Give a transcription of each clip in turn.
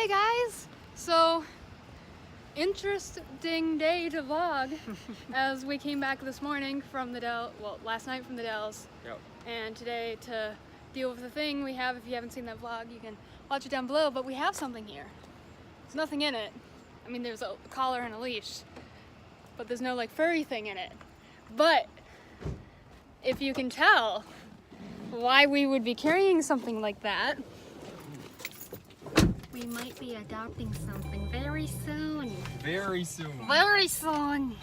Hey guys! So, interesting day to vlog as we came back this morning from the last night from the Dells. Yep. And today to deal with the thing we have. If you haven't seen that vlog, you can watch it down below, but we have something here. There's nothing in it. I mean, there's a collar and a leash, but there's no like furry thing in it. But if you can tell why we would be carrying something like that, we might be adopting something very soon. Very soon. Very soon.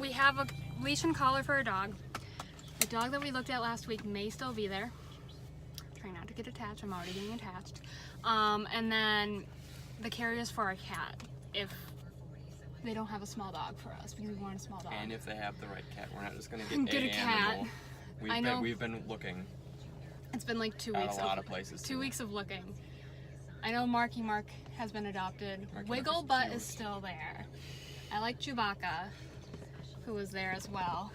We have a leash and collar for a dog. The dog that we looked at last week may still be there. Trying not to get attached. I'm already getting attached. And then the carriers for our cat. If they don't have a small dog for us, because we want a small dog. And if they have the right cat, we're not just gonna get a cat. Animal. We've been looking. It's been like 2 weeks. At a lot of places. 2 weeks of looking. I know Marky Mark has been adopted. Wigglebutt is still there. I like Chewbacca, who was there as well.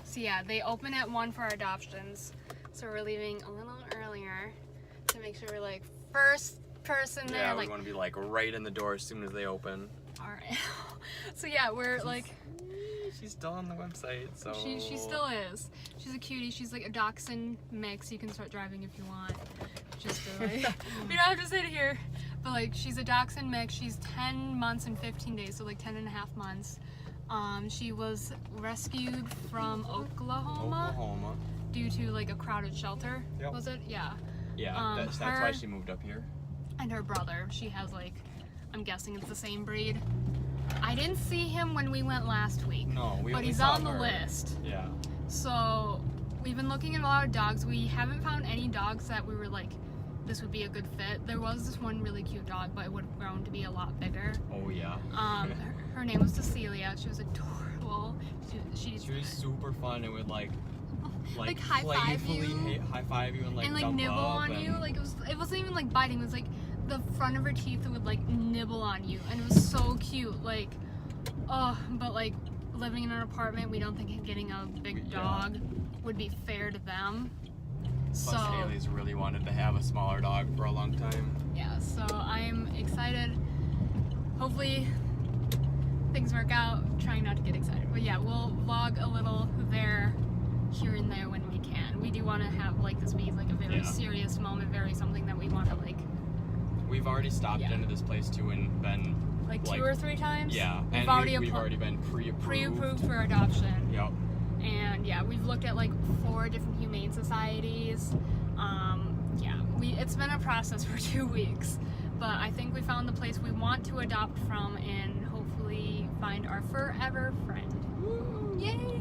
So yeah, they open at 1 for our adoptions. So we're leaving a little earlier to make sure we're like first person there. Yeah, we want to be like right in the door as soon as they open. Alright. So yeah, we're like... She's still on the website, so... She still is. She's a cutie. She's like a dachshund mix. You can start driving if you want. Just to like... We don't have to sit here. But like, she's a dachshund mix. She's 10 months and 15 days, so like 10 and a half months. She was rescued from Oklahoma due to like a crowded shelter. Yep. Was it? Yeah. Yeah, that's why she moved up here. And her brother. She has like, I'm guessing it's the same breed. I didn't see him when we went last week. No, but he's on the list. Yeah. So we've been looking at a lot of dogs. We haven't found any dogs that we were like, this would be a good fit. There was this one really cute dog, but it would have grown to be a lot bigger. Oh yeah. Her name was Cecilia. She was adorable. She was super fun. It would like high five you and like like nibble on you. Like it wasn't even like biting. It was like the front of her teeth would like nibble on you, and it was so cute. Like, oh, but like living in an apartment, we don't think getting a big dog would be fair to them. Plus, so Haley's really wanted to have a smaller dog for a long time. Yeah, so I'm excited. Hopefully things work out. Trying not to get excited, but yeah, we'll vlog a little there, here and there when we can. We do want to have like this be like a very serious moment, very something that we want to like. We've already stopped into this place too and been like 2 or 3 times. Yeah, we've already been pre-approved for adoption. Yep. And yeah, we've looked at like 4 different humane societies. It's been a process for 2 weeks, but I think we found the place we want to adopt from and hopefully find our forever friend. Woo, yay!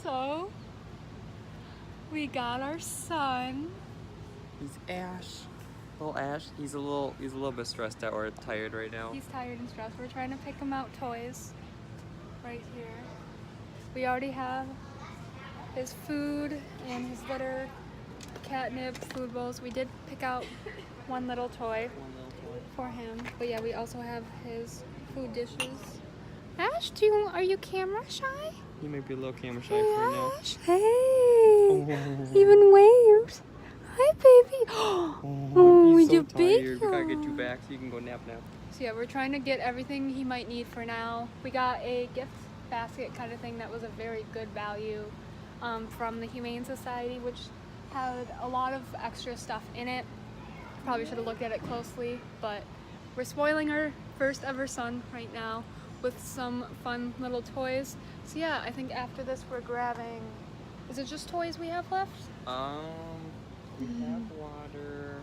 So, we got our son. He's Ash. Little Ash. He's a little bit stressed out or tired right now. He's tired and stressed. We're trying to pick him out toys right here. We already have his food and his litter, catnip, food bowls. We did pick out one little toy for him. But yeah, we also have his food dishes. Ash, are you camera shy? He might be a little camera shy right now. Hey! Even waves. Hi, baby. Oh, he's so you tired. big. We gotta get you back so you can go nap now. So yeah, we're trying to get everything he might need for now. We got a gift basket kind of thing that was a very good value from the Humane Society, which had a lot of extra stuff in it. Probably should have looked at it closely, but we're spoiling her first ever son right now with some fun little toys. So yeah, I think after this we're grabbing, is it just toys we have left? We have water.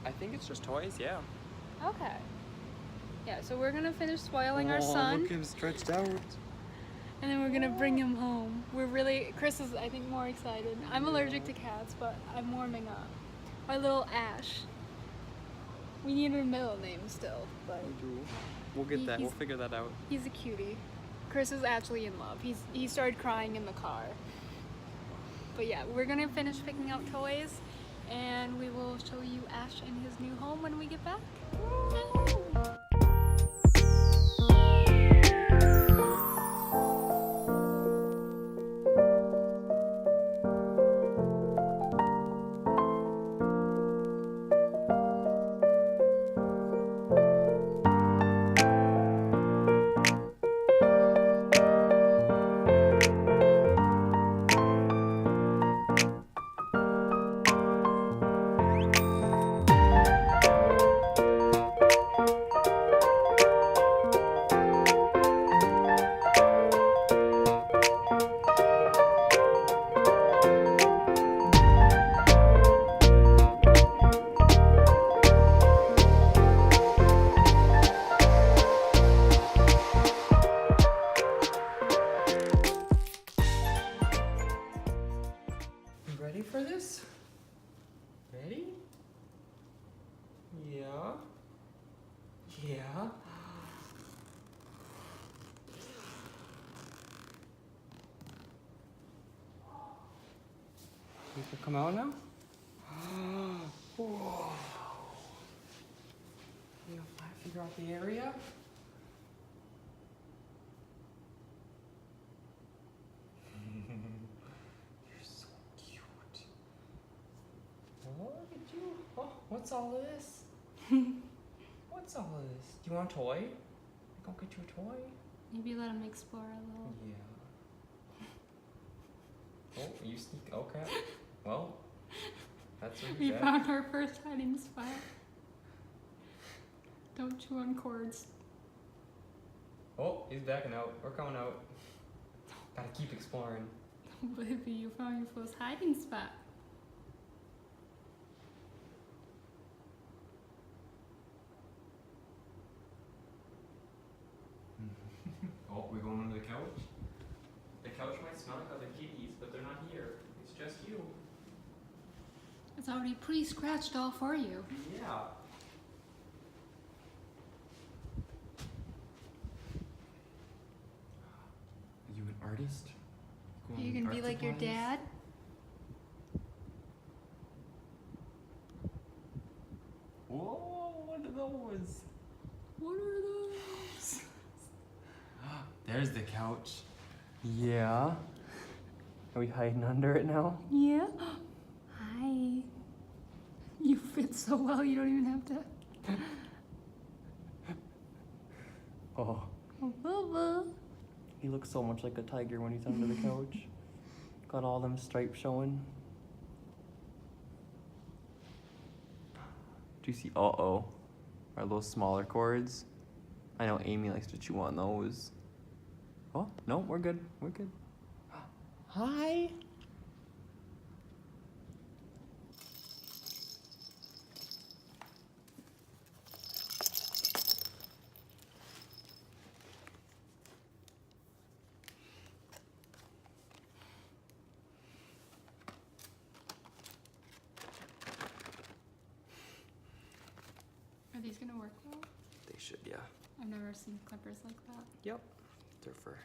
I think it's just toys, yeah. Okay. Yeah, so we're gonna finish spoiling our son. Look, him stretched out. And then we're gonna bring him home. Chris is, I think, more excited. I'm allergic to cats, but I'm warming up. Our little Ash. We need a middle name still, but We do. We'll get that. We'll figure that out. he's a cutie. Chris is actually in love. He started crying in the car. But yeah, we're gonna finish picking out toys, and we will show you Ash in his new home when we get back. Ready for this? Ready? Yeah. Yeah. You can come out now? Whoa. You know, if I figure out the area. You're so cute. Oh, look at you. Oh, what's all of this? What's all of this? Do you want a toy? Go get you a toy. Maybe let him explore a little. Yeah. Oh, you sneak. Okay. Well, that's what We you said. found our first hiding spot. Don't chew on cords. Oh, he's backing out. We're coming out. Gotta keep exploring. Baby, you found your first hiding spot. Oh, we're going under the couch? The couch might smell like other kitties, but they're not here. It's just you. It's already pre-scratched all for you. Yeah. Are you an artist? Are you gonna be like your dad? Whoa, what are those? What are those? There's the couch. Yeah. Are we hiding under it now? Yeah. Hi. You fit so well, you don't even have to. Oh. Oh, Bubba. He looks so much like a tiger when he's under the couch. Got all them stripes showing. Do you see? Uh-oh. Are those smaller cords? I know Amy likes to chew on those. Oh, no, we're good. We're good. Hi. Are these gonna work well? They should, yeah. I've never seen clippers like that. Yep. They're for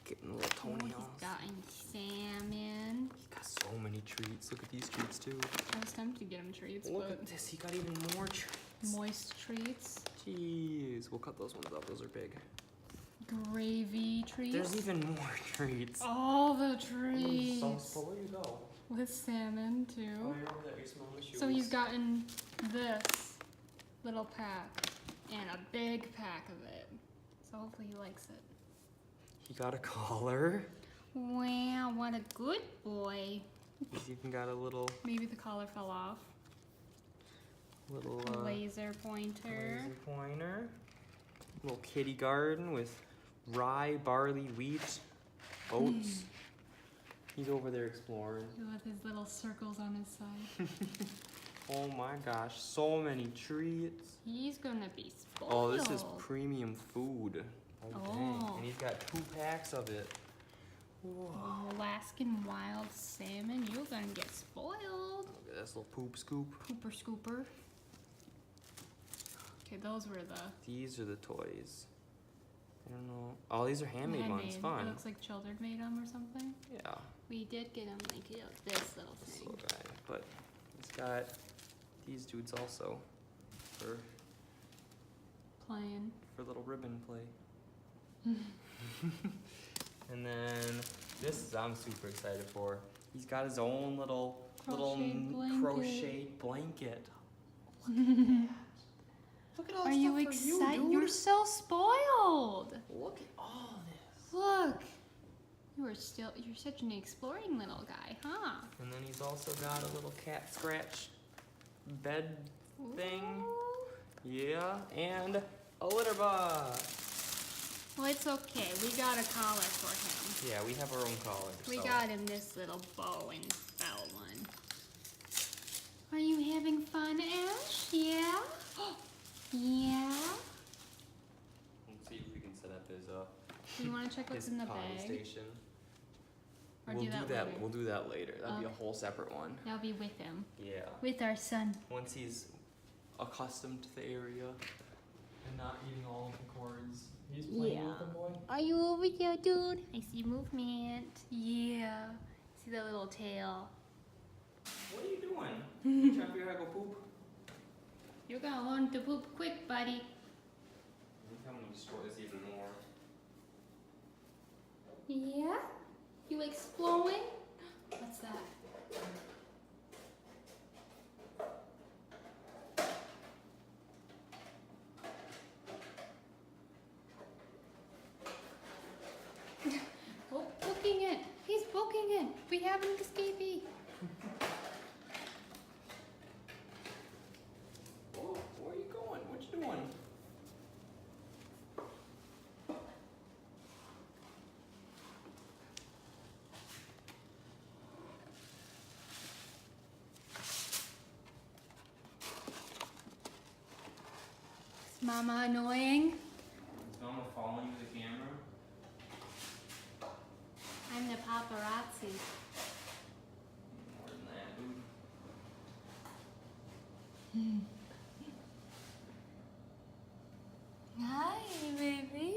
getting little toenails. He's gotten salmon. He got so many treats. Look at these treats too. I was tempted to get him treats, Look but at this. He got even more treats. moist treats, Jeez. We'll cut those ones up. Those are big. gravy treats. There's even more treats. all the treats So where you go? with salmon Oh, too. you're over there. You're smelling the shoes. So he's gotten this little pack and a big pack of it. So hopefully he likes it. He got a collar. Wow, what a good boy. He's even got a little Maybe the collar fell off. laser Laser pointer. pointer. Little kitty garden with rye, barley, wheat, oats. He's over there exploring. With his little circles on his side. Oh my gosh, so many treats. He's gonna be spoiled. Oh, this is premium food. Oh, dang. Oh. And he's got 2 packs of it. Whoa. Alaskan wild salmon. You're gonna get spoiled. Look at this little poop scoop. Pooper scooper. Okay, those were the These are the toys. I don't know. Oh, these are handmade ones. It Fun. looks like children made them or something. Yeah. We did get them like this little This thing. little guy. But he's got these dudes also for Playing. little ribbon play. And then this I'm super excited for. He's got his own little crocheted blanket. Look at all Are this you stuff for excited? dude. You're so spoiled. Look at all this. Look. You're such an exploring little guy, huh? And then he's also got a little cat scratch bed thing. Ooh. Yeah, and a litter box. Well, it's okay. We got a collar for him. Yeah, we have our own collar. We so. got him this little bow and bell one. Are you having fun, Ash? Yeah? Yeah? Let's see if we can set up his Do you want to check what's his in the potty bag? station. Or We'll do that later? We'll do that later. That'll be a Okay. whole separate one. That'll be with him. Yeah. With our son. Once he's accustomed to the area and not eating all of the cords. He's playing with them, boy. Are you over there, dude? I see movement. Yeah. See that little tail. What are you doing? You trying to figure out how to go poop? You're gonna learn to poop quick, buddy. I think I'm gonna destroy this even more. Yeah? You exploring? What's that? Oh, booking it. He's booking it. We have an escapee. Oh, where are you going? What you doing? Is Mama annoying? Is Mama following the camera? I'm the paparazzi. More than that, dude. Hi, baby.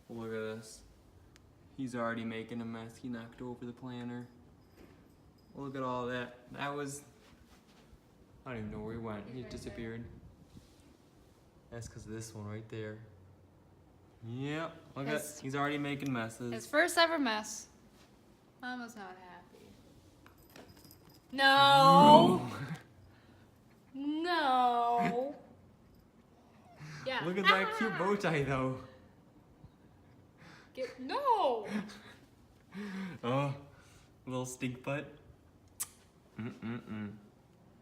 Look at this. He's already making a mess. He knocked over the planner. Look at all that. That was... I don't even know where he went. He disappeared. That's because of this one right there. Yep. Look at... He's already making messes. His first ever mess. Mama's not happy. No. No. Yeah. Look at that cute bow tie though. No. Oh, little stink butt.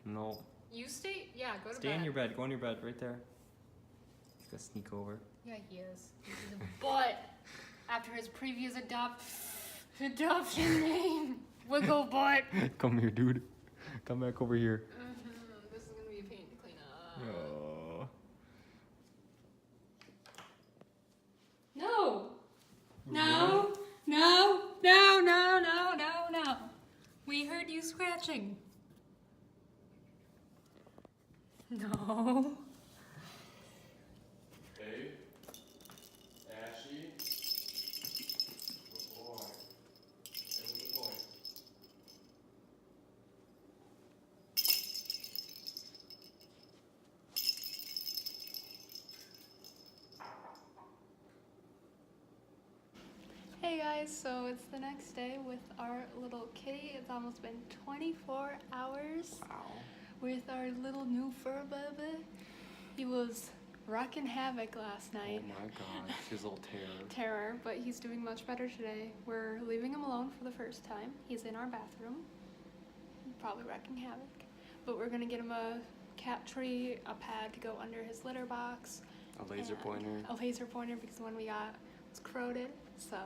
No. You stay. Yeah, go to Stay bed. in your bed. Go in your bed right there. He's gonna sneak over. Yeah, he is. He's a butt. After his previous adoption name, Wigglebutt. Come here, dude. Come back over here. This is gonna be a pain to clean up. Oh. No. No. No. No. No. No. No. No. We heard you scratching. No. Hey, Ashy. Good boy. Hey, good boy. Hey guys, so it's the next day with our little kitty. It's almost been 24 hours Wow. with our little new fur baby. He was wrecking havoc last night. Oh my god, she's a little Terror, but he's doing much better today. We're leaving him alone for the first time. He's in our bathroom. probably wrecking havoc. But we're gonna get him a cat tree, a pad to go under his litter box. A laser pointer. A laser pointer because the one we got was corroded, so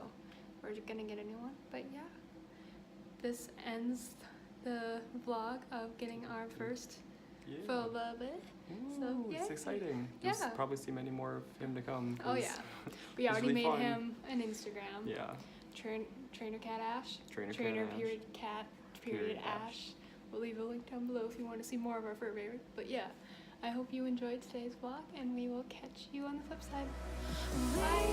we're gonna get a new one. But yeah, this ends the vlog of getting our first faux Wigglebutt. So yeah, it's exciting. Yeah. You'll probably see many more of him to come. Oh yeah, we already really made fun. him an Instagram. Yeah. Trainer cat Ash. Trainer period cat period Ash. We'll leave a link down below if you want to see more of our fur baby. But yeah, I hope you enjoyed today's vlog, and we will catch you on the flip side. Bye.